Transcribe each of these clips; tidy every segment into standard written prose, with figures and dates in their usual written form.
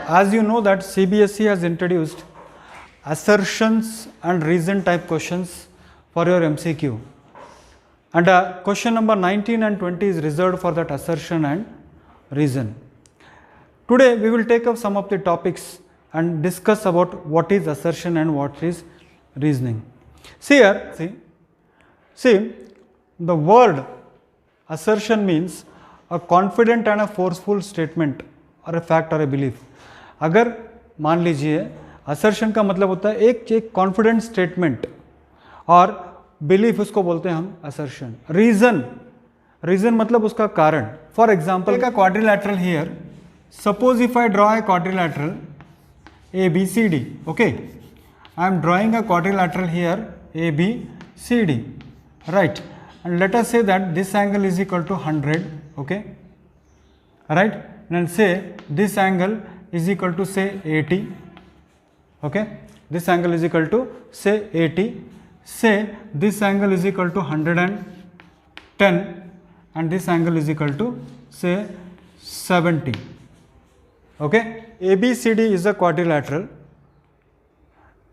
as you know that CBSE has introduced assertions and reason type questions for your MCQ, and question number 19 and 20 is reserved for that assertion and reason. Today we will take up some of the topics and discuss about what is assertion and what is reasoning. See here, see the word assertion means a confident and a forceful statement और a fact or a belief. अगर मान लीजिए assertion का मतलब होता है एक confident statement और belief उसको बोलते हैं हम assertion. Reason मतलब उसका कारण. For example, take a quadrilateral here. Suppose if I draw a quadrilateral ABCD, okay? I am drawing a quadrilateral here ABCD, right? And let us say that this angle is equal to 100, okay? Right? And say this angle is equal to say 80, okay? This angle is equal to say 80. Say this angle is equal to 110 and this angle is equal to say 70, okay? ABCD is a quadrilateral.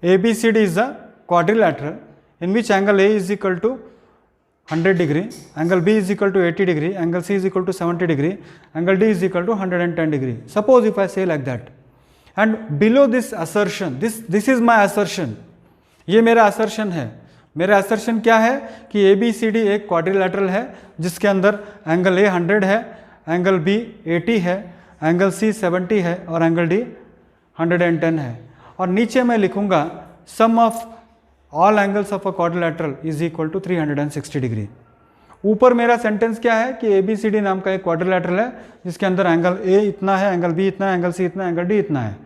ABCD is a quadrilateral in which angle A is equal to 100 degree, angle B is equal to 80 degree, angle C is equal to 70 degree, angle D is equal to 110 degree. Suppose if I say like that, and below this assertion, this is my assertion, ये मेरा assertion है. मेरा assertion क्या है कि ABCD एक quadrilateral है जिसके अंदर angle A 100 है, angle B 80 है, angle C 70 है और angle D 110 है. और नीचे मैं लिखूंगा sum of all angles of a quadrilateral is equal to 360 degree. ऊपर मेरा सेंटेंस क्या है कि ABCD नाम का एक क्वाड्रिलैटरल है जिसके अंदर एंगल A इतना है, एंगल B इतना है, एंगल C इतना है, एंगल D इतना है.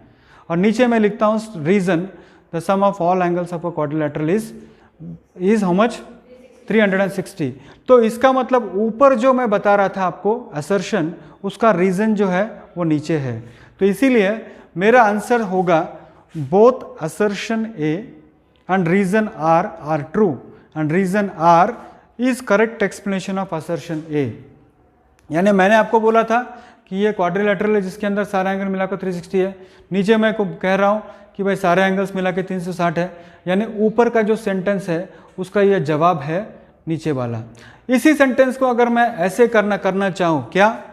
और नीचे मैं लिखता हूँ reason the sum of all angles of a quadrilateral is how much 360. तो इसका मतलब ऊपर जो मैं बता रहा था आपको असर्शन, उसका रीजन जो है वो नीचे है. तो इसीलिए मेरा आंसर होगा both assertion A and reason R are true and reason R is correct explanation of assertion A. यानी मैंने आपको बोला था कि ये क्वाड्रिलैटरल है जिसके अंदर सारे एंगल मिलाकर 360 है. नीचे मैं को कह रहा हूँ कि भाई सारे एंगल्स मिला के 360 है. यानी ऊपर का जो सेंटेंस है उसका ये जवाब है नीचे वाला. इसी सेंटेंस को अगर मैं ऐसे करना चाहूँ, क्या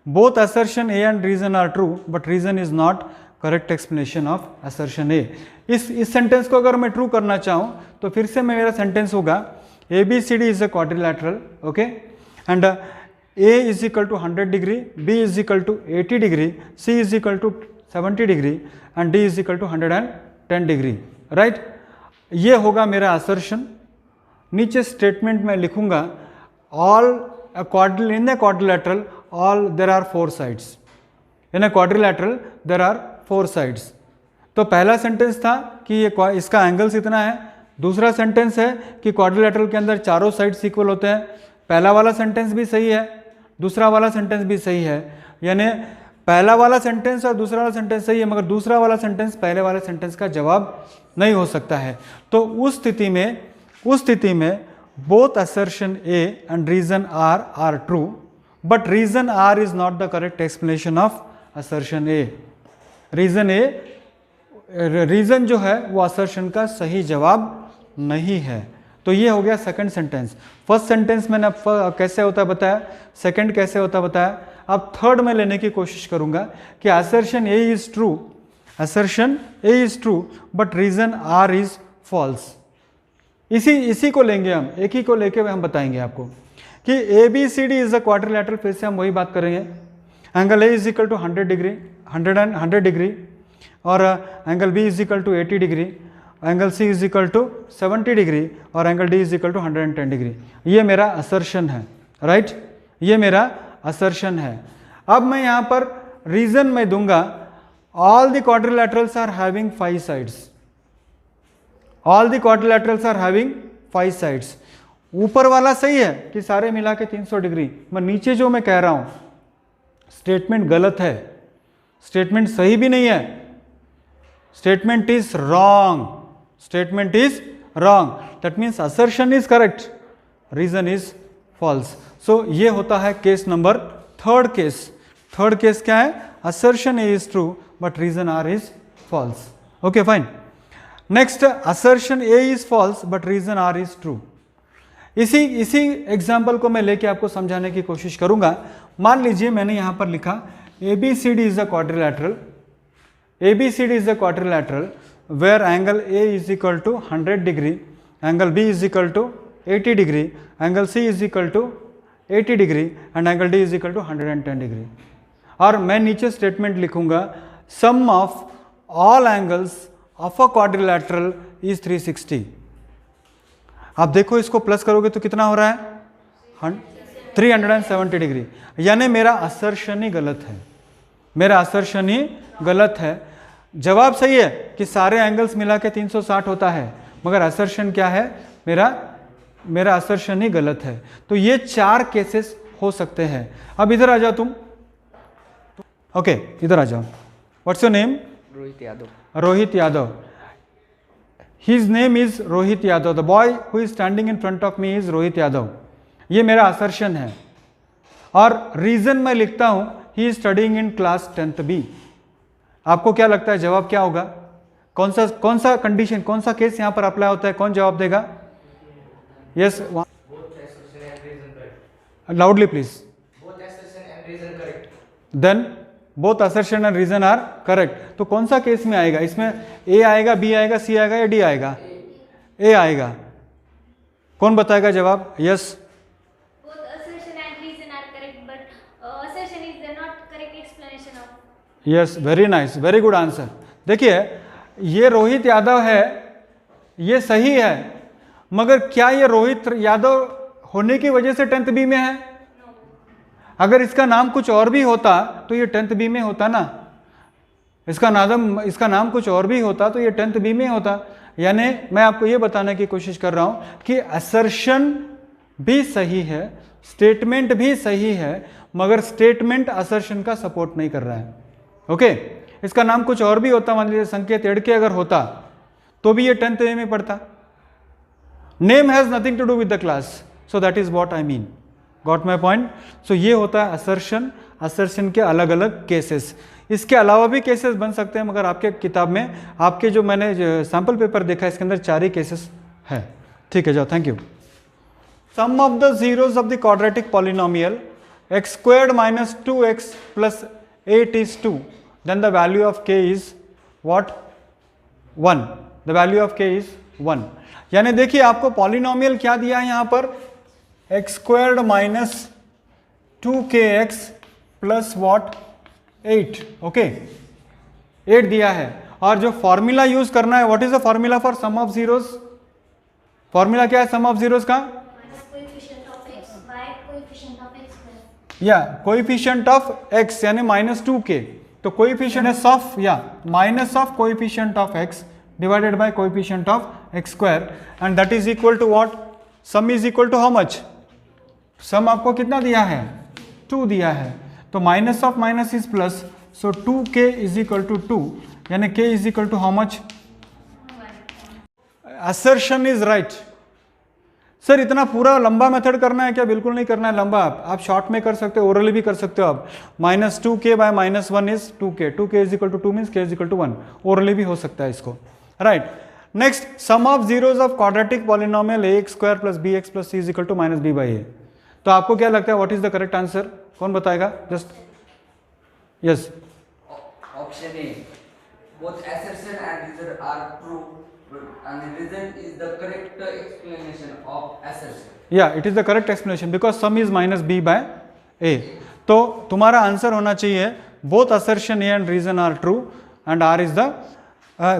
both assertion A and reason are true but reason is not correct explanation of assertion A. इस सेंटेंस को अगर मैं ट्रू करना चाहूँ तो फिर से मेरा सेंटेंस होगा ABCD is a quadrilateral, okay, and A is equal to 100 degree, B is equal to 80 degree, C is equal to 70 degree and D is equal to 110 degree, right? ये होगा मेरा असर्शन. नीचे स्टेटमेंट में लिखूंगा all in a quadrilateral all there are 4 sides. In a quadrilateral there are 4 sides. तो पहला sentence था कि ये इसका एंगल्स इतना है. दूसरा सेंटेंस है कि क्वाड्रिलैटरल के अंदर चारों साइड्स इक्वल होते हैं. पहला वाला सेंटेंस भी सही है, दूसरा वाला सेंटेंस भी सही है. यानी पहला वाला सेंटेंस और दूसरा वाला सेंटेंस सही है, मगर दूसरा वाला सेंटेंस पहले वाले सेंटेंस का जवाब नहीं हो सकता है. तो उस स्थिति में both assertion A and reason R are true but reason R is not the correct explanation of assertion A. Reason जो है वो असर्शन का सही जवाब नहीं है. तो ये हो गया सेकंड सेंटेंस. फर्स्ट सेंटेंस मैंने कैसे होता बताया, सेकंड कैसे होता बताया. अब थर्ड में लेने की कोशिश करूंगा कि assertion A is true, assertion A is true but reason R is false. इसी को लेंगे हम, एक ही को लेके हम बताएंगे आपको कि ABCD इज अ क्वाड्रिलैटरल. फिर से हम वही बात करेंगे. Angle A is equal to 100 degree, 100 degree और angle B is equal to 80 degree, angle C is equal to 70 degree और angle D is equal to 110 degree. ये मेरा असर्शन है, राइट? ये मेरा असर्शन है. अब मैं यहाँ पर रीजन में दूंगा all the quadrilaterals are having 5 sides. All the quadrilaterals are having 5 sides. ऊपर वाला सही है कि सारे मिला के 300 डिग्री, मैं नीचे जो मैं कह रहा हूँ स्टेटमेंट गलत है, स्टेटमेंट सही भी नहीं है. Statement is wrong, statement is wrong. That means assertion is correct, reason is false. So ये होता है case number third case. Third case क्या है? Assertion A is true but reason R is false. Okay, fine. Next, assertion A is false but reason R is true. इसी example को मैं लेके आपको समझाने की कोशिश करूंगा. मान लीजिए मैंने यहां पर लिखा ABCD is a quadrilateral. ABCD is a quadrilateral where angle A is equal to 100 degree, angle B is equal to 80 degree, angle C is equal to 80 degree and angle D is equal to 110 degree. और मैं नीचे statement लिखूंगा sum of all angles of a quadrilateral is 360. आप देखो इसको plus करोगे तो कितना हो रहा है 370 डिग्री. यानी मेरा असर्शन ही गलत है, मेरा असर्शन ही गलत है. जवाब सही है कि सारे एंगल्स मिला के 360 होता है, मगर असर्शन क्या है, मेरा असर्शन ही गलत है. तो ये 4 केसेस हो सकते हैं. अब इधर आ जाओ तुम. ओके, इधर आ जाओ. What's your name? Rohit Yadav. Rohit Yadav. His name is Rohit Yadav. The boy who is standing in front of me is Rohit Yadav. ये मेरा असर्शन है. और रीजन मैं लिखता हूं he is studying in class 10th B. आपको क्या लगता है जवाब क्या होगा? कौन सा कंडीशन, कौन सा केस यहां पर अप्लाई होता है? कौन जवाब देगा? Yes, loudly please. Then both assertion and reason are correct. तो कौन सा केस में आएगा? इसमें ए आएगा, बी आएगा, सी आएगा या डी आएगा? ए आएगा. कौन बताएगा जवाब? Yes. Yes, very nice, very good answer. देखिए ये रोहित यादव है, ये सही है, मगर क्या ये रोहित यादव होने की वजह से 10th बी में है? अगर इसका नाम कुछ और भी होता तो ये 10th बी में होता ना. इसका नाम कुछ और भी होता तो ये 10th बी में होता. यानी मैं आपको ये बताने की कोशिश कर रहा हूं कि असर्शन भी सही है, स्टेटमेंट भी सही है, मगर स्टेटमेंट असर्शन का सपोर्ट नहीं कर रहा है. ओके, इसका नाम कुछ और भी होता, मान लीजिए संकेत एड़के अगर होता तो भी ये 10th बी में पड़ता. Name has nothing to do with the class, so that is what I mean. Got my point? So ये होता है असर्शन. असर्शन के अलग अलग केसेस. इसके अलावा भी केसेस बन सकते हैं, मगर आपके किताब में, आपके जो मैंने सैम्पल पेपर देखा है, इसके अंदर 4 ही केसेस है. ठीक है, जाओ. Thank you. Sum of the zeros of the quadratic polynomial x squared minus 2x plus 8 is 2, then the value of k is what? 1. The value of k is 1. यानी देखिए आपको पॉलिनोमियल क्या दिया है यहां पर? x squared minus 2kx plus what? 8. Okay, 8 दिया है. और जो फॉर्मूला यूज करना है, what is the formula for sum of zeros? Formula क्या है सम ऑफ जीरोज का? या कोएफिशिएंट ऑफ x यानी -2k. तो कोएफिशिएंट है ऑफ, या minus of coefficient of x divided by coefficient of x square, and that is equal to what? Sum is equal to how much? Sum आपको कितना दिया है? 2 दिया है. तो minus of minus is plus, so 2k is equal to 2, यानी k is equal to how much? Assertion is right. Sir इतना पूरा लंबा मेथड करना है क्या? बिल्कुल नहीं करना है लंबा. आप शॉर्ट में कर सकते हो, ओरली भी कर सकते हो आप. -2k by -1 is 2k. 2k is equal to 2 means k is equal to 1. Orally भी हो सकता है इसको. Right. Next, sum of zeros of quadratic polynomial ax square plus bx plus c is equal to -b by a. तो आपको क्या लगता है what is the correct answer? कौन बताएगा? Just yes. Option A, both assertion and reason are true, and the reason is the correct explanation of assertion. Yeah, it is the correct explanation because sum is -b by a. तो तुम्हारा answer होना चाहिए both assertion A and reason are true and R is the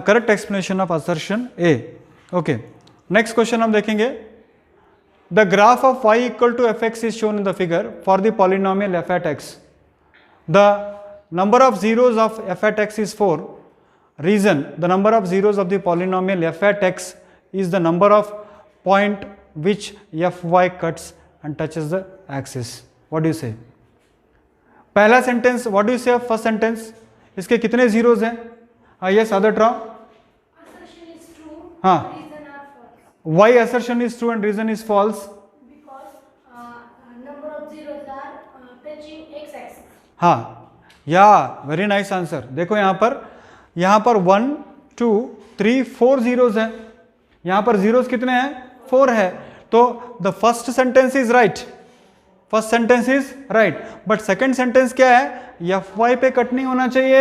correct explanation of assertion A. Okay. Next question हम देखेंगे. The graph of y equal to fx is shown in the figure for the polynomial f at x. The number of zeros of f at x is 4. Reason, the number of zeros of the polynomial f at x is the number of point which fy cuts and touches the axis. What do you say? पहला sentence, what do you say of first sentence? इसके कितने zeros हैं? Yes, other draw. Assertion is true. हाँ. Reason are false. Why assertion is true and reason is false? Because number of zeros are touching x-axis. हाँ, या very nice answer. देखो यहाँ पर 1 2 3 4 zeros है, यहाँ पर जीरोस कितने हैं 4 है, तो the first sentence is right, first sentence is right, but second sentence क्या है, एफ वाई पे कट नहीं होना चाहिए,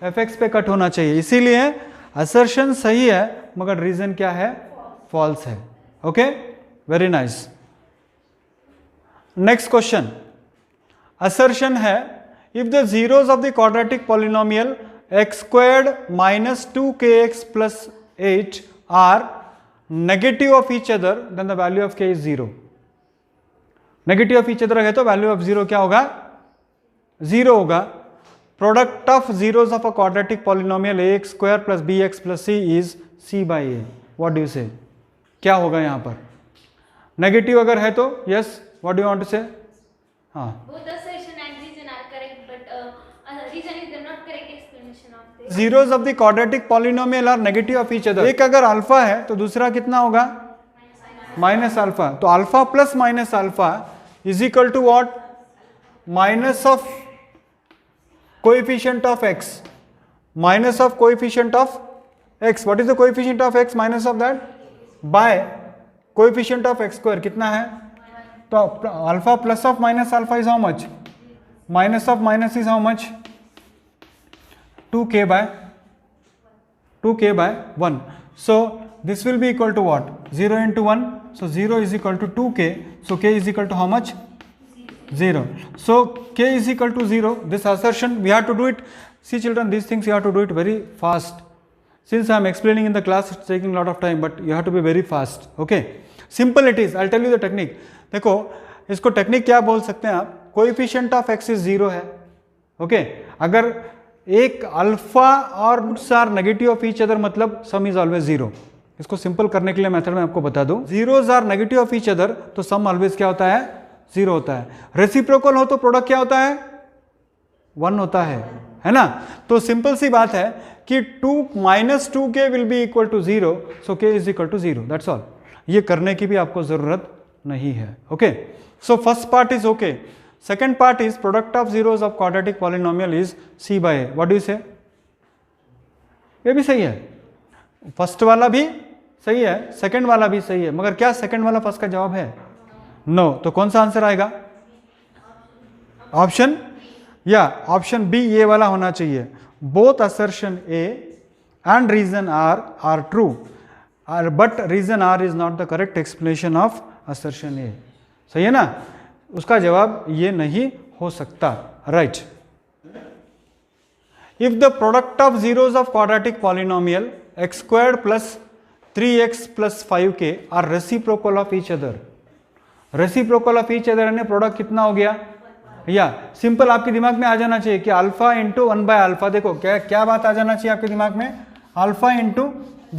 एफ एक्स पे कट होना चाहिए, इसीलिए असर्शन सही है मगर रीजन क्या है, फॉल्स है। Okay, very nice. Next question, assertion है if the zeros of the quadratic polynomial x squared minus 2kx plus 8 are negative of each other then the value of k is 0। Negative of each other है तो value of 0 क्या होगा, 0 होगा। Product of zeros of a quadratic polynomial ax square plus bx plus c is c by a। What do you say, क्या होगा यहाँ पर, negative अगर है तो yes, what do you want to say, हाँ Both assertion and reason are correct, but reason is the not correct explanation of this. Zeros of the quadratic polynomial are negative of each other. एक अगर alpha है तो दूसरा कितना होगा, minus alpha, तो alpha plus minus alpha is equal to what, minus of coefficient of x, minus of coefficient of x। What is the coefficient of x, minus of that by coefficient of x square कितना है, तो alpha plus of minus alpha is how much, minus of minus is how much, 2k by 1। So this will be equal to what, 0 into 1, so 0 is equal to 2k, so k is equal to how much, 0। So k is equal to 0, this assertion we have to do it, see children, these things you have to do it very fast, since I am explaining in the class it's taking a lot of time, but you have to be very fast। okay, simple it is, I'll tell you the technique। देखो इसको technique क्या बोल सकते हैं आप, coefficient of x is 0 है, okay, अगर एक अल्फा और are negative of each other मतलब सम इज ऑलवेज 0। इसको सिंपल करने के लिए मेथड में आपको बता दूं, zeros are negative of each other तो सम ऑलवेज क्या होता है, 0 होता है। रेसिप्रोकल हो तो प्रोडक्ट क्या होता है, 1 होता है ना। तो सिंपल सी बात है कि 2 minus 2k will be equal to 0, so k is equal to 0, that's all. ये करने की भी आपको जरूरत नहीं है। Okay, so first part is okay, second part is product of zeros of quadratic polynomial is c by a। what do you say, ये भी सही है, फर्स्ट वाला भी सही है, सेकंड वाला भी सही है, मगर क्या सेकंड वाला फर्स्ट का जवाब है, नो। तो कौन सा आंसर आएगा, ऑप्शन, या ऑप्शन बी ये वाला होना चाहिए। Both assertion A and reason R true, but reason R is not the correct explanation of assertion A. सही है ना, उसका जवाब ये नहीं हो सकता, right. If the product of zeros of quadratic polynomial x squared plus 3x plus 5k are reciprocal of each other, reciprocal of each other यानी प्रोडक्ट कितना हो गया, या सिंपल आपके दिमाग में आ जाना चाहिए कि अल्फा इंटू 1 बाय अल्फा। देखो क्या क्या बात आ जाना चाहिए आपके दिमाग में, alpha into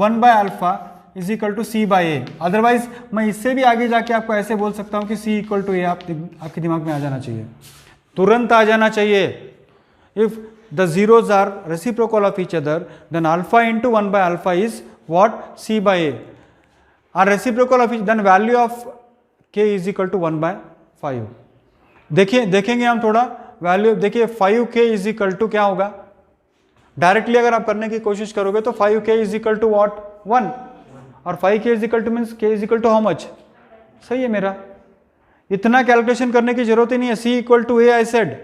1 by alpha is equal to C by A. Otherwise मैं इससे भी आगे जाके आपको ऐसे बोल सकता हूँ कि सी इक्वल टू ए, आपके दिमाग में आ जाना चाहिए, तुरंत आ जाना चाहिए। If the zeros are reciprocal of each other then alpha into 1 by alpha is what, C by A, are reciprocal of each, then value of K is equal to 1 by 5। देखिए देखेंगे हम थोड़ा वैल्यू, देखिए 5k is equal to क्या होगा, directly अगर आप करने की कोशिश करोगे तो 5k is equal to what, 1, और 5k is equal to means k is equal to how much. सही है मेरा, इतना कैलकुलेशन करने की जरूरत ही नहीं है, c equal to A I said,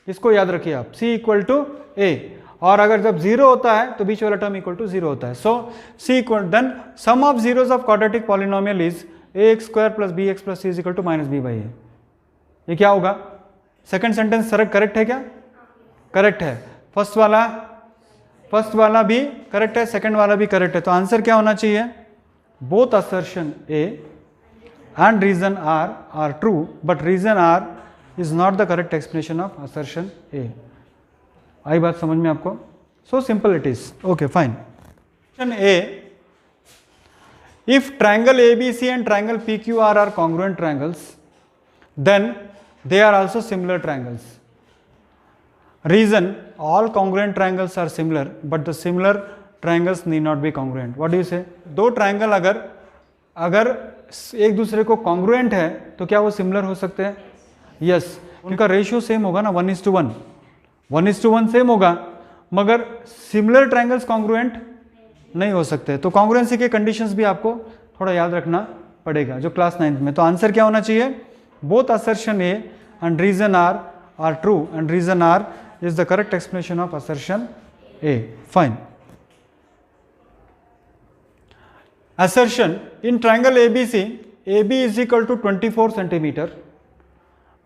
इसको याद रखिए आप, c इक्वल टू ए, और अगर जब 0 होता है तो बीच वाला टर्म इक्वल टू 0 होता है। So c equal, then sum of zeros of quadratic polynomial is ax square plus bx plus c is equal to minus b by a. ये क्या होगा, सेकंड सेंटेंस करेक्ट है क्या, करेक्ट है, first वाला भी करेक्ट है, सेकंड वाला भी करेक्ट है, तो आंसर क्या होना चाहिए, both assertion A and reason R are true, but reason R is not the correct explanation of assertion A। आई बात समझ में आपको, so simple it is। okay fine। Assertion A, if triangle ABC and triangle PQR are congruent triangles then they are also similar triangles। reason, all congruent triangles are similar but the similar triangles knee not be congruent. What do you से, दो triangle अगर एक दूसरे को congruent है तो क्या वो सिमिलर हो सकते हैं, यस, उनका रेशियो सेम होगा ना, 1:1। 1:1 सेम होगा, मगर सिमिलर ट्रायंगल्स कॉन्ग्रुएंट नहीं हो सकते। तो कॉन्ग्रुएंसी के कंडीशंस भी आपको थोड़ा याद रखना पड़ेगा जो क्लास 9th में। तो आंसर क्या होना चाहिए? Both assertion A and reason R true and reason R is the correct explanation of assertion A. Fine. Assertion in triangle ABC, AB is equal to 24 centimeter,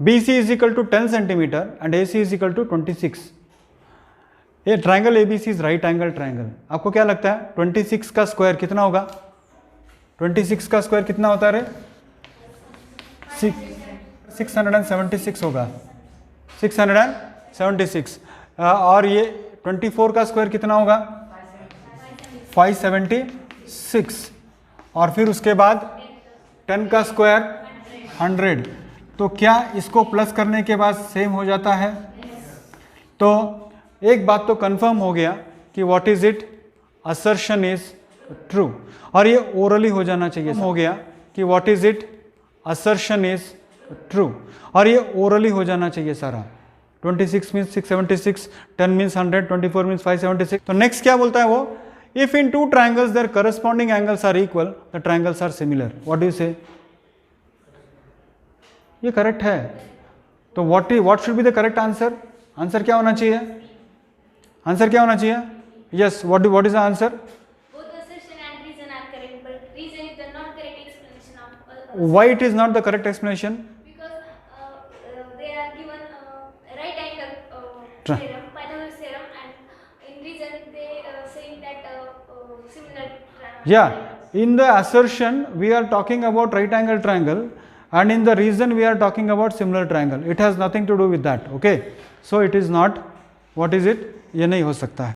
BC is equal to 10 centimeter and AC is equal to 26. ये triangle ABC is right angle triangle। आपको क्या लगता है 26 का square कितना होगा? 26 का square कितना होता है रे? 676 होगा, 676। और ये 24 का स्क्वायर कितना होगा? 576। और फिर उसके बाद 10 का स्क्वायर 100। तो क्या इसको प्लस करने के बाद सेम हो जाता है? तो एक बात तो कंफर्म हो गया कि what is it, assertion is true. और ये ओरली हो जाना चाहिए। हो गया कि what is it, assertion is true. और ये ओरली हो जाना चाहिए सारा। 26 मीन्स 676, 10 मीन्स 100, 24 मीन्स 576। तो नेक्स्ट क्या बोलता है वो? If in two triangles their corresponding angles are equal, the triangles are similar. What do you say? ये करेक्ट है। तो what should be the correct answer? Answer क्या होना चाहिए? आंसर क्या होना चाहिए? Yes, what is the answer? Both assertion and reason are correct, but reason is the not correct explanation of Why it is not the correct explanation? because they are given right angle Tra- theorem, Pythagoras theorem, and in reason they saying that similar Yeah, in the assertion we are talking about right angle triangle and in the reason we are talking about similar triangle. It has nothing to do with that. Okay, so it is not, what is it? ये नहीं हो सकता है।